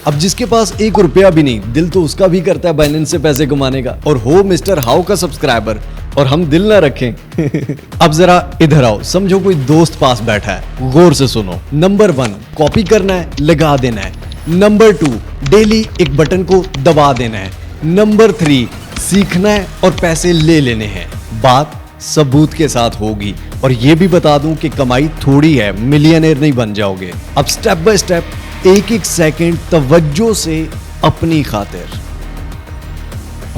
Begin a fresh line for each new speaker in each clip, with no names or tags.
अब जिसके पास 1 रुपया भी नहीं, दिल तो उसका भी करता है बाइनेंस से पैसे कमाने का, और हो मिस्टर हाउ का सब्सक्राइबर और हम दिल ना रखें। अब जरा इधर आओ, समझो कोई दोस्त पास बैठा है, गौर से सुनो। नंबर 1, कॉपी करना है, लगा देना है। नंबर 2, डेली एक बटन को दबा देना है। नंबर 3, सीखना है और पैसे ले लेने हैं। बात सबूत के साथ होगी, और ये भी बता दूं कि कमाई थोड़ी है, मिलियनेयर नहीं बन जाओगे। अब स्टेप बाय स्टेप, एक एक सेकंड तवज्जो से अपनी खातिर।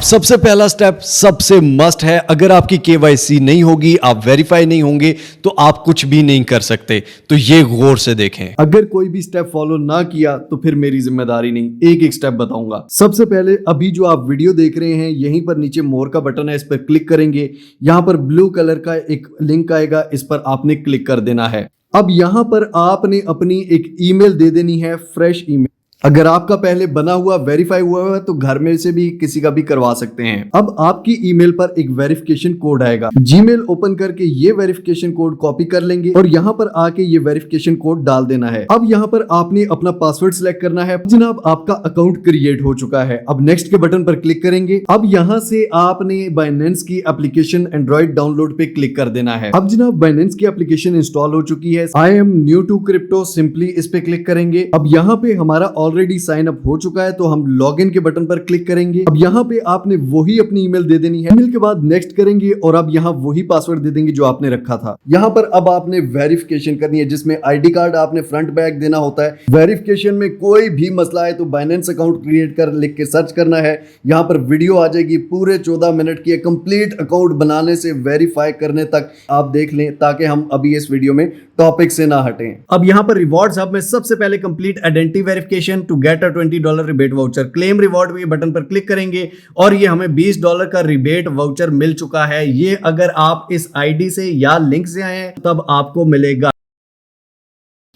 सबसे पहला स्टेप सबसे मस्ट है, अगर आपकी केवाईसी नहीं होगी, आप वेरीफाई नहीं होंगे, तो आप कुछ भी नहीं कर सकते। तो ये गौर से देखें। अगर कोई भी स्टेप फॉलो ना किया तो फिर मेरी जिम्मेदारी नहीं, एक एक स्टेप बताऊंगा। सबसे पहले अभी जो आप वीडियो देख रहे हैं, यहीं पर नीचे मोर का बटन है, इस पर क्लिक करेंगे। यहां पर ब्लू कलर का एक लिंक आएगा, इस पर आपने क्लिक कर देना है। अब यहां पर आपने अपनी एक ईमेल दे देनी है, फ्रेश ईमेल। अगर आपका पहले बना हुआ वेरीफाई हुआ है तो घर में से भी किसी का भी करवा सकते हैं। अब आपकी ईमेल पर एक वेरिफिकेशन कोड आएगा, जीमेल ओपन करके ये वेरिफिकेशन कोड कॉपी कर लेंगे और यहाँ पर आके ये वेरिफिकेशन कोड डाल देना है। अब यहाँ पर आपने अपना पासवर्ड सिलेक्ट करना है। जनाब आपका अकाउंट क्रिएट हो चुका है। अब नेक्स्ट के बटन पर क्लिक करेंगे। अब यहाँ से आपने बाइनेंस की एप्लीकेशन एंड्रॉइड डाउनलोड पे क्लिक कर देना है। अब जनाब बाइनेंस की एप्लीकेशन इंस्टॉल हो चुकी है। I am new to crypto, simply इस पे क्लिक करेंगे। अब यहाँ पे हमारा ऑलरेडी साइन अप हो चुका है, तो हम लॉगिन के बटन पर क्लिक करेंगे। अब यहाँ पे आपने वही अपनी ईमेल दे देनी है। ईमेल के बाद नेक्स्ट करेंगे और अब यहाँ वही पासवर्ड दे देंगे जो आपने रखा था। यहाँ पर अब आपने वेरिफिकेशन करनी है, जिसमें आईडी कार्ड आपने फ्रंट बैक देना होता है। वेरिफिकेशन में कोई भी मसला है तो बाइनेंस अकाउंट क्रिएट कर लिख के सर्च करना है। यहाँ पर वीडियो आ जाएगी पूरे 14 मिनट की, कंप्लीट अकाउंट बनाने से वेरीफाई करने तक आप देख लें, ताकि हम अभी इस वीडियो में टॉपिक से ना हटें। अब यहाँ पर रिवॉर्ड्स हब में सबसे पहले complete identity verification to get a $20 rebate voucher, claim reward भी बटन पर क्लिक करेंगे और ये हमें $20 का रिबेट वाउचर मिल चुका है। ये अगर आप इस आईडी से या लिंक से आए हैं तब आपको मिलेगा।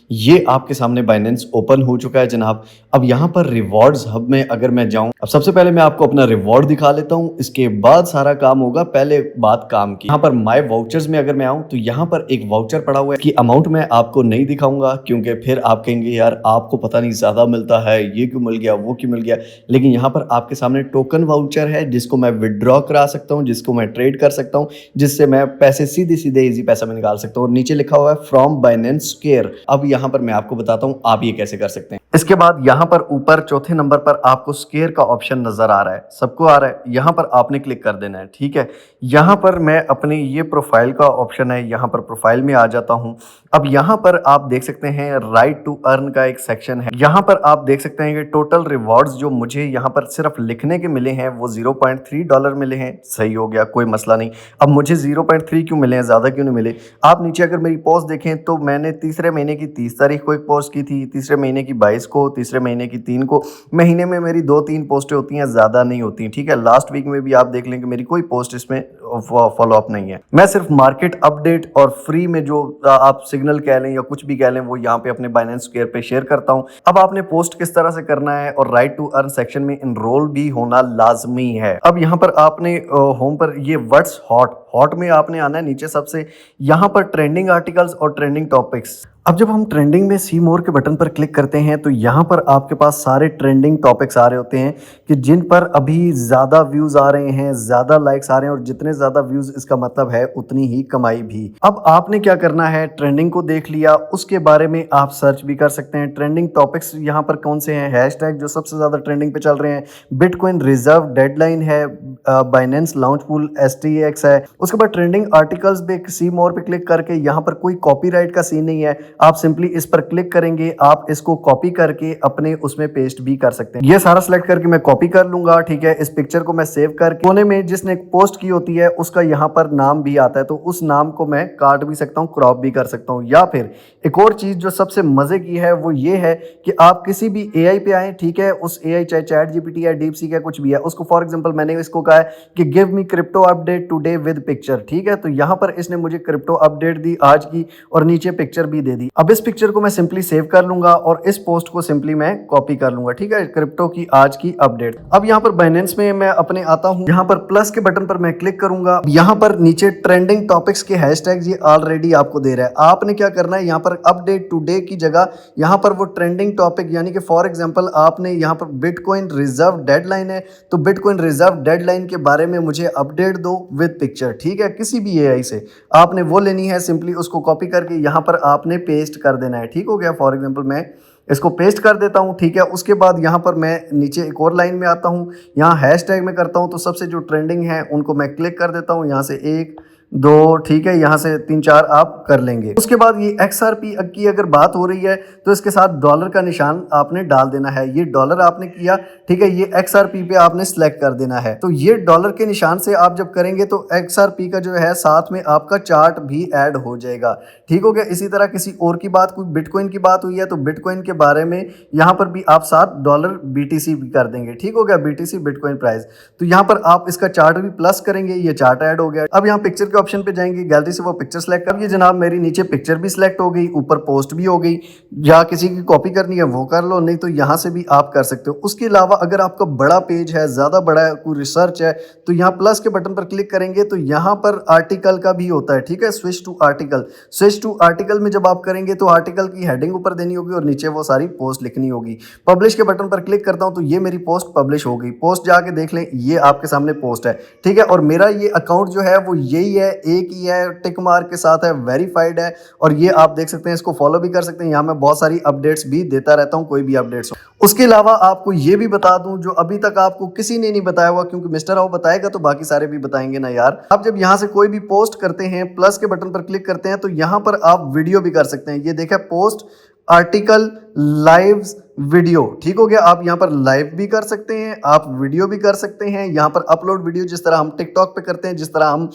ये आपके सामने बाइनेंस ओपन हो चुका है जनाब। अब यहाँ पर रिवॉर्ड्स हब में अगर मैं जाऊं, अब सबसे पहले मैं आपको अपना रिवॉर्ड दिखा लेता हूं, इसके बाद सारा काम होगा। पहले बात काम की। यहाँ पर माय वाउचर्स में अगर मैं आऊं तो यहाँ पर एक वाउचर पड़ा हुआ है कि अमाउंट मैं आपको नहीं दिखाऊंगा, क्योंकि फिर आप कहेंगे यार आपको पता नहीं ज्यादा मिलता है, ये क्यों मिल गया, वो क्यों मिल गया। लेकिन यहाँ पर आपके सामने टोकन वाउचर है, जिसको मैं विदड्रॉ करा सकता हूँ, जिसको मैं ट्रेड कर सकता हूँ, जिससे मैं पैसे सीधे सीधे इजी पैसा में निकाल सकता हूँ। और नीचे लिखा हुआ है फ्रॉम बाइनेंस स्क्वायर। अब यहाँ पर मैं आपको बताता हूं आप ये कैसे कर सकते हैं। इसके बाद यहां पर ऊपर चौथे नंबर पर आपको स्क्वायर का ऑप्शन नजर आ रहा है, सबको आ रहा है, यहां पर आपने क्लिक कर देना है। ठीक है, यहां पर मैं अपने ये प्रोफाइल का ऑप्शन है, यहां पर प्रोफाइल में आ जाता हूं। अब यहां पर आप देख सकते हैं राइट टू अर्न का एक सेक्शन है। यहां पर आप देख सकते हैं कि टोटल रिवॉर्ड्स जो मुझे यहां पर सिर्फ लिखने के मिले हैं वो $0.3 मिले हैं। सही हो गया, कोई मसला नहीं। अब मुझे 0.3 क्यों मिले हैं, ज्यादा क्यों नहीं मिले। आप नीचे अगर मेरी पोस्ट देखें तो मैंने तीसरे महीने की 30 तारीख को एक पोस्ट की थी, तीसरे महीने की 22 को, तीसरे महीने की 3 को। महीने में मेरी 2-3 पोस्टें होती हैं, ज्यादा नहीं होती। ठीक है, लास्ट वीक में भी आप देख लें कि मेरी कोई पोस्ट इसमें फॉलो अप नहीं है। मैं सिर्फ मार्केट अपडेट और फ्री में जो आप सिग्नल कह लें या कुछ भी कह लें वो यहाँ पे अपने बाइनेंस स्क्वायर पे शेयर करता हूँ। अब आपने पोस्ट किस तरह से करना है और राइट टू अर्न सेक्शन में इनरोल भी होना लाजमी है। अब यहाँ पर आपने होम पर ये व्हाट्स हॉट में आपने आना है नीचे सबसे, यहाँ पर ट्रेंडिंग आर्टिकल्स और ट्रेंडिंग टॉपिक्स। अब जब हम ट्रेंडिंग में सी मोर के बटन पर क्लिक करते हैं तो यहाँ पर आपके पास सारे ट्रेंडिंग टॉपिक्स आ रहे होते हैं कि जिन पर अभी ज़्यादा व्यूज आ रहे हैं, ज़्यादा लाइक्स आ रहे हैं, और जितने ज़्यादा व्यूज इसका मतलब है उतनी ही कमाई भी। अब आपने क्या करना है, ट्रेंडिंग को देख लिया, उसके बारे में आप सर्च भी कर सकते हैं। ट्रेंडिंग टॉपिक्स यहाँ पर कौन से हैं, हैशटैग जो सबसे ज़्यादा ट्रेंडिंग पे चल रहे हैं, बिटकॉइन रिजर्व डेडलाइन है, बाइनेंस लॉन्च पूल STX है। उसके बाद ट्रेंडिंग आर्टिकल्स पे सी मोर पे क्लिक करके यहाँ पर कोई कॉपीराइट का सीन नहीं है, आप सिंपली इस पर क्लिक करेंगे, आप इसको कॉपी करके अपने उसमें पेस्ट भी कर सकते हैं। ये सारा सिलेक्ट करके मैं कॉपी कर लूंगा। ठीक है, इस पिक्चर को मैं सेव करके कोने में जिसने पोस्ट की होती है उसका यहाँ पर नाम भी आता है, तो उस नाम को मैं काट भी सकता हूँ, क्रॉप भी कर सकता हूँ। या फिर एक और चीज जो सबसे मजे की है वो ये है कि आप किसी भी AI पे आए, ठीक है, उस AI चाहे चैट GPT या डीपसीक या कुछ भी है, उसको फॉर एग्जांपल मैंने इसको कहा है कि give me crypto update today with picture. ठीक है, तो यहाँ पर इसने मुझे क्रिप्टो अपडेट दी आज की और नीचे पिक्चर भी दे दी।
थी। अब इस पिक्चर को मैं सिंपली सेव कर लूंगा और इस पोस्ट को सिंपली मैं कॉपी कर लूंगा, ठीक है। क्रिप्टो की आज की अपडेट। अब यहाँ पर बाइनेंस में मैं अपने आता हूँ, यहाँ पर प्लस के बटन पर मैं क्लिक करूंगा। यहाँ पर नीचे ट्रेंडिंग टॉपिक्स के हैशटैग्स ये ऑलरेडी आपको दे रहा है। आपने क्या करना है, यहाँ पर अपडेट टुडे की जगह यहाँ पर वो ट्रेंडिंग टॉपिक, यानी कि फॉर एग्जांपल आपने यहाँ पर बिटकॉइन रिजर्व डेडलाइन है, तो बिटकॉइन रिजर्व डेडलाइन के बारे में मुझे अपडेट दो विद पिक्चर, ठीक है। किसी भी एआई से आपने वो लेनी है, सिंपली उसको कॉपी करके यहाँ पर आपने पेस्ट कर देना है, ठीक हो गया। फॉर एग्जांपल मैं इसको पेस्ट कर देता हूँ, ठीक है। उसके बाद यहाँ पर मैं नीचे एक और लाइन में आता हूँ, यहाँ हैशटैग में करता हूँ, तो सबसे जो ट्रेंडिंग है उनको मैं क्लिक कर देता हूँ, यहाँ से 1 2, ठीक है, यहाँ से 3 4 आप कर लेंगे। उसके बाद ये XRP की अगर बात हो रही है तो इसके साथ डॉलर का निशान आपने डाल देना है। ये डॉलर आपने किया, ठीक है, ये XRP पे आपने सिलेक्ट कर देना है। तो ये डॉलर के निशान से आप जब करेंगे तो XRP का जो है साथ में आपका चार्ट भी ऐड हो जाएगा, ठीक हो गया। इसी तरह किसी और की बात, कोई बिटकॉइन की बात हुई है तो बिटकॉइन के बारे में यहाँ पर भी आप साथ डॉलर BTC भी कर देंगे, ठीक हो गया, BTC बिटकॉइन प्राइस। तो यहाँ पर आप इसका चार्ट भी प्लस करेंगे, ये चार्ट ऐड हो गया। अब यहाँ पिक्चर ऑप्शन पे जाएंगे, गैलरी से वो पिक्चर सेलेक्ट कर, ये जनाब मेरी नीचे पिक्चर भी सिलेक्ट हो गई, ऊपर पोस्ट भी हो गई। या किसी की कॉपी करनी है वो कर लो, नहीं तो यहाँ से भी आप कर सकते हो। उसके अलावा अगर आपका बड़ा पेज है, ज्यादा बड़ा है, कोई रिसर्च है, तो यहाँ प्लस के बटन पर क्लिक करेंगे तो यहाँ पर आर्टिकल का भी होता है, ठीक है, switch to article. Switch to article में जब आप करेंगे तो आर्टिकल की हेडिंग ऊपर देनी होगी और नीचे वो सारी पोस्ट लिखनी होगी। पब्लिश के बटन पर क्लिक करता हूँ तो ये मेरी पोस्ट पब्लिश हो गई। पोस्ट जाके देख लें, ये आपके सामने पोस्ट है, ठीक है। और मेरा ये अकाउंट जो है वो यही है, एक ही है, टिक मार्क के साथ है, वेरीफाइड है। और ये आप देख सकते हैं, इसको फॉलो भी कर सकते हैं। यहाँ मैं बहुत सारी अपडेट्स भी देता रहता हूँ, कोई भी अपडेट्स हो। उसके अलावा आपको ये भी बता दूं जो अभी तक आपको किसी ने नहीं बताया हुआ, क्योंकि मिस्टर राव बताएगा तो बाकी सारे भी बताएंगे ना यार। आप जब यहाँ से कोई भी पोस्ट करते हैं, प्लस के बटन पर क्लिक करते हैं तो यहाँ पर आप वीडियो भी कर सकते हैं। ये देखा, पोस्ट आर्टिकल लाइव वीडियो, ठीक हो गया। आप यहाँ पर लाइव भी कर सकते हैं, आप वीडियो भी कर सकते हैं। यहाँ पर अपलोड वीडियो, जिस तरह हम टिकटॉक पे करते हैं, जिस तरह हम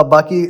बाकी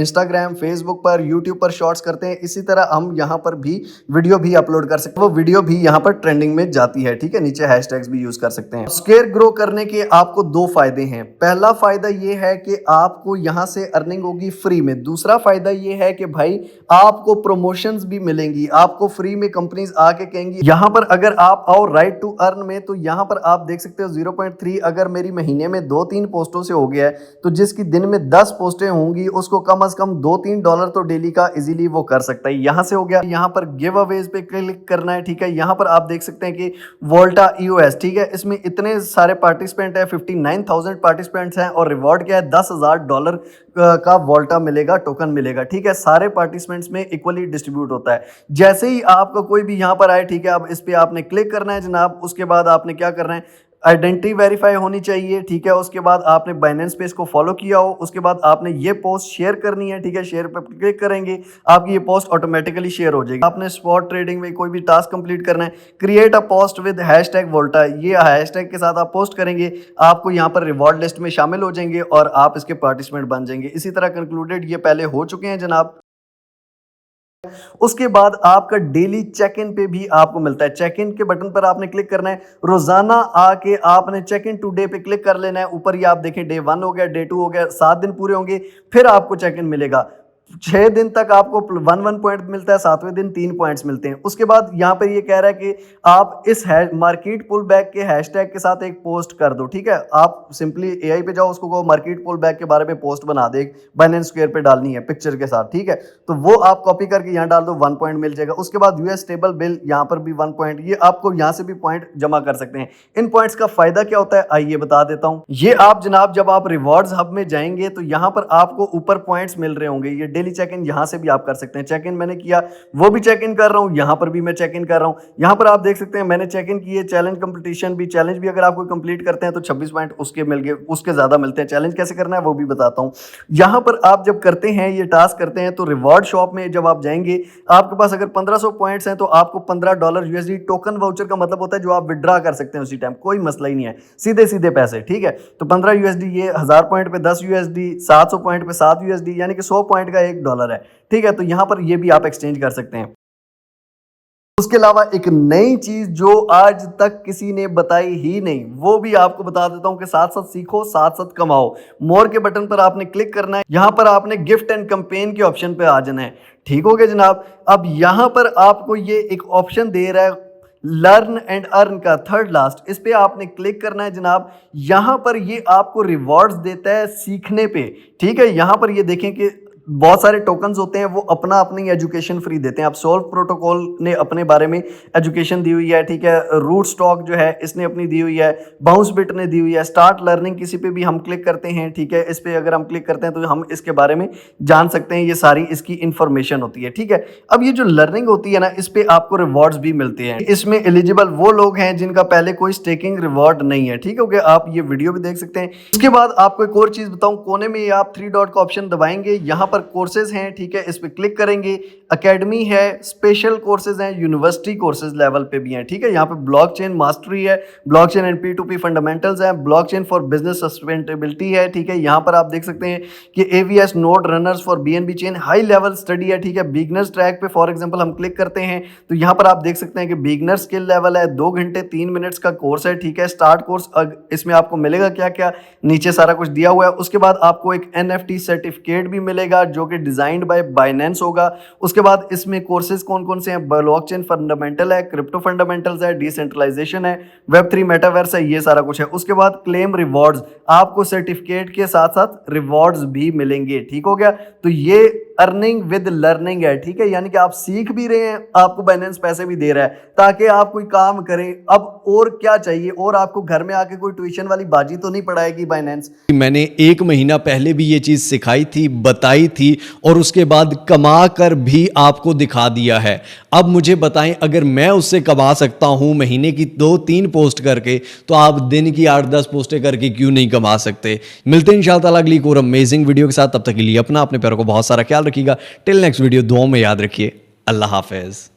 इंस्टाग्राम, फेसबुक पर, यूट्यूब पर शॉर्ट्स करते हैं, इसी तरह हम यहाँ पर भी वीडियो भी अपलोड कर सकते हैं। वो वीडियो भी यहाँ पर ट्रेंडिंग में जाती है, ठीक है। नीचे हैशटैग्स भी यूज कर सकते हैं। स्केयर ग्रो करने के आपको 2 फायदे हैं। पहला फायदा ये है कि आपको यहाँ से अर्निंग होगी फ्री में। दूसरा फायदा ये है कि भाई आपको प्रमोशंस भी मिलेंगी, आपको फ्री में कंपनीज आके कहेंगी। यहाँ पर अगर आप आओ राइट टू अर्न में, तो यहाँ पर आप देख सकते हो 0.3 अगर मेरी महीने में 2-3 पोस्टों से हो गया है, तो जिसकी दिन में 10 पोस्टें होंगी उसको कम से कम $2-3 तो डेली का इजीली वो कर सकता है। यहाँ से हो गया। यहाँ पर गिव अवेज पे क्लिक करना है, ठीक है। यहाँ पर आप देख सकते हैं कि वोल्टा EOS, ठीक है, इसमें इतने सारे पार्टिसिपेंट है, 59,000 पार्टिसिपेंट्स हैं और रिवॉर्ड क्या है, $10,000 का वोल्टा मिलेगा, टोकन मिलेगा, ठीक है। सारे पार्टिसिपेंट्स में इक्वली डिस्ट्रीब्यूट होता है। जैसे ही आपका कोई भी यहाँ पर आए, ठीक है, अब इस पे आपने क्लिक करना है जनाब। उसके बाद आपने क्या करना है, आइडेंटिटी वेरीफाई होनी चाहिए, ठीक है। उसके बाद आपने बाइनेंस पे इसको फॉलो किया हो, उसके बाद आपने ये पोस्ट शेयर करनी है, ठीक है। शेयर पे क्लिक करेंगे, आपकी ये पोस्ट ऑटोमेटिकली शेयर हो जाएगी। आपने स्पॉट ट्रेडिंग में कोई भी टास्क कंप्लीट करना है, create a post with hashtag Volta, ये हैशटैग के साथ आप पोस्ट करेंगे, आपको यहाँ पर रिवॉर्ड लिस्ट में शामिल हो जाएंगे और आप इसके पार्टिसिपेंट बन जाएंगे। इसी तरह कंक्लूडेड ये पहले हो चुके हैं जनाब। उसके बाद आपका डेली चेक इन पे भी आपको मिलता है। चेक इन के बटन पर आपने क्लिक करना है, रोजाना आके आपने चेक इन टू डे पे क्लिक कर लेना है। ऊपर ही आप देखें डे 1 हो गया, डे 2 हो गया, 7 दिन पूरे होंगे, फिर आपको चेक इन मिलेगा। 6 दिन तक आपको 1 पॉइंट मिलता है, 7वें दिन 3 पॉइंट्स मिलते हैं। उसके बाद यहाँ पर ये कह रहा है कि आप इस मार्केट पुल बैक के हैशटैग के साथ एक पोस्ट कर दो, ठीक है। आप सिंपली एआई पे जाओ, उसको कहो मार्केट पुल बैक के बारे में पोस्ट बना दे, बाइनेंस स्क्वायर पे डालनी है पिक्चर के साथ, ठीक है। तो वो आप कॉपी करके यहाँ डाल दो, 1 पॉइंट मिल जाएगा। उसके बाद यूएस स्टेबल बिल, यहाँ पर भी 1 पॉइंट, ये आपको यहाँ से भी पॉइंट जमा कर सकते हैं। इन पॉइंट्स का फायदा क्या होता है आइए बता देता हूँ। ये आप जनाब जब आप रिवॉर्ड्स हब में जाएंगे तो यहाँ पर आपको ऊपर पॉइंट्स मिल रहे होंगे। ये डेली चेक इन यहाँ से भी आप कर सकते हैं। चेक इन मैंने किया, वो भी चेक इन कर रहा हूं, यहां पर भी मैं चेक इन कर रहा हूं। यहां पर आप देख सकते हैं मैंने चेक इन किए। चैलेंज कंपटीशन भी, चैलेंज भी अगर आपको कंप्लीट करते हैं तो 26 पॉइंट उसके मिल गए, उसके ज्यादा मिलते हैं। चैलेंज कैसे करना है वो भी बताता हूं। यहां पर आप जब करते हैं, ये टास्क करते हैं, तो रिवॉर्ड शॉप में जब आप जाएंगे, आपके पास अगर 1500 पॉइंट्स हैं तो आपको $15 USD टोकन वाउचर का मतलब होता है जो आप विड्रॉ कर सकते हैं उसी टाइम, कोई मसला ही नहीं है, सीधे सीधे पैसे, ठीक है। तो 15 USD, ये 1000 पॉइंट पे 10 USD, 700 पॉइंट पे 7 USD, यानी कि 100 पॉइंट का $1 है, ठीक है। तो यहां पर ये भी आप एक्सचेंज कर सकते हैं। उसके अलावा एक नई चीज जो आज तक किसी ने बताई ही नहीं, वो भी आपको बता देता हूं कि साथ साथ सीखो साथ साथ कमाओ। मोर के बटन पर आपने क्लिक करना है, यहां पर आपने गिफ्ट एंड कैंपेन के ऑप्शन पे आ जाना है। ठीक हो गया जनाब। अब यहां पर आपको ये एक ऑप्शन दे रहा है लर्न एंड अर्न का, थर्ड लास्ट, इस पे आपने क्लिक करना है जनाब। यहां पर ये आपको रिवॉर्ड्स देता है सीखने पे। ठीक है, यहां पर ये देखें कि बहुत सारे टोकन्स होते हैं, वो अपना अपनी एजुकेशन फ्री देते हैं। अब सोल्व प्रोटोकॉल ने अपने बारे में एजुकेशन दी हुई है, ठीक है। रूट स्टॉक जो है इसने अपनी दी हुई है, बाउंस बिट ने दी हुई है, स्टार्ट लर्निंग किसी पे भी हम क्लिक करते हैं, ठीक है, इस पे अगर हम क्लिक करते हैं तो हम इसके बारे में जान सकते हैं, ये सारी इसकी इंफॉर्मेशन होती है। ठीक है, अब ये जो लर्निंग होती है ना, इस पे आपको रिवॉर्ड्स भी मिलते हैं। इसमें एलिजिबल वो लोग हैं जिनका पहले कोई स्टेकिंग रिवॉर्ड नहीं है। ठीक हो गया, आप ये वीडियो भी देख सकते हैं। इसके बाद आपको एक और चीज बताऊं, कोने में आप 3 डॉट का ऑप्शन दबाएंगे, यहां पर कोर्सेज हैं, ठीक है, इस पे क्लिक करेंगे। एकेडमी है, स्पेशल कोर्सेज हैं, यूनिवर्सिटी कोर्सेज लेवल पे भी हैं। ठीक है, यहाँ पे ब्लॉकचेन मास्टरी है, ब्लॉकचेन एंड P2P फंडामेंटल्स है, ब्लॉकचेन फॉर बिजनेस सस्टेनेबिलिटी है। ठीक है, यहाँ पर आप देख सकते हैं कि AWS node runners for BNB chain high level study है। ठीक है, बिगनर्स ट्रैक पे फॉर एग्जांपल हम क्लिक करते हैं तो यहाँ पर आप देख सकते हैं कि बिगनर स्किल लेवल है, 2 घंटे 3 मिनट्स का कोर्स है। ठीक है, स्टार्ट कोर्स, इसमें आपको मिलेगा क्या क्या, नीचे सारा कुछ दिया हुआ है। उसके बाद आपको एक NFT सर्टिफिकेट भी मिलेगा जो कि डिजाइंड बाय बाइनेंस होगा। उसके बाद इसमें कोर्सेज कौन कौन से हैं, ब्लॉकचेन फंडामेंटल है, क्रिप्टो फंडामेंटल्स है, डिसेंट्रलाइजेशन है, Web3 मेटावर्स है, ये सारा कुछ है। उसके बाद क्लेम रिवॉर्ड्स, आपको सर्टिफिकेट के साथ साथ रिवॉर्ड्स भी मिलेंगे। ठीक हो गया, तो ये अर्निंग विद लर्निंग है। ठीक है, यानी कि आप सीख भी रहे हैं, आपको बाइनेंस पैसे भी दे रहा है ताकि आप कोई काम करें। अब और क्या चाहिए, और आपको घर में आके कोई ट्यूशन वाली बाजी तो नहीं पढ़ाएगी बाइनेंस।
मैंने 1 महीना पहले भी ये चीज सिखाई थी, बताई थी, और उसके बाद कमा कर भी आपको दिखा दिया है। अब मुझे बताएं, अगर मैं उससे कमा सकता हूं महीने की 2-3 पोस्ट करके, तो आप दिन की 8-10 पोस्टें करके क्यों नहीं कमा सकते। मिलते हैं इंशाअल्लाह अगली एक और अमेजिंग वीडियो के साथ। तब तक के लिए अपने प्यारों को बहुत सारा ख्याल रखिएगा। टिल नेक्स्ट वीडियो, दुआओं में याद रखिए। अल्लाह हाफिज।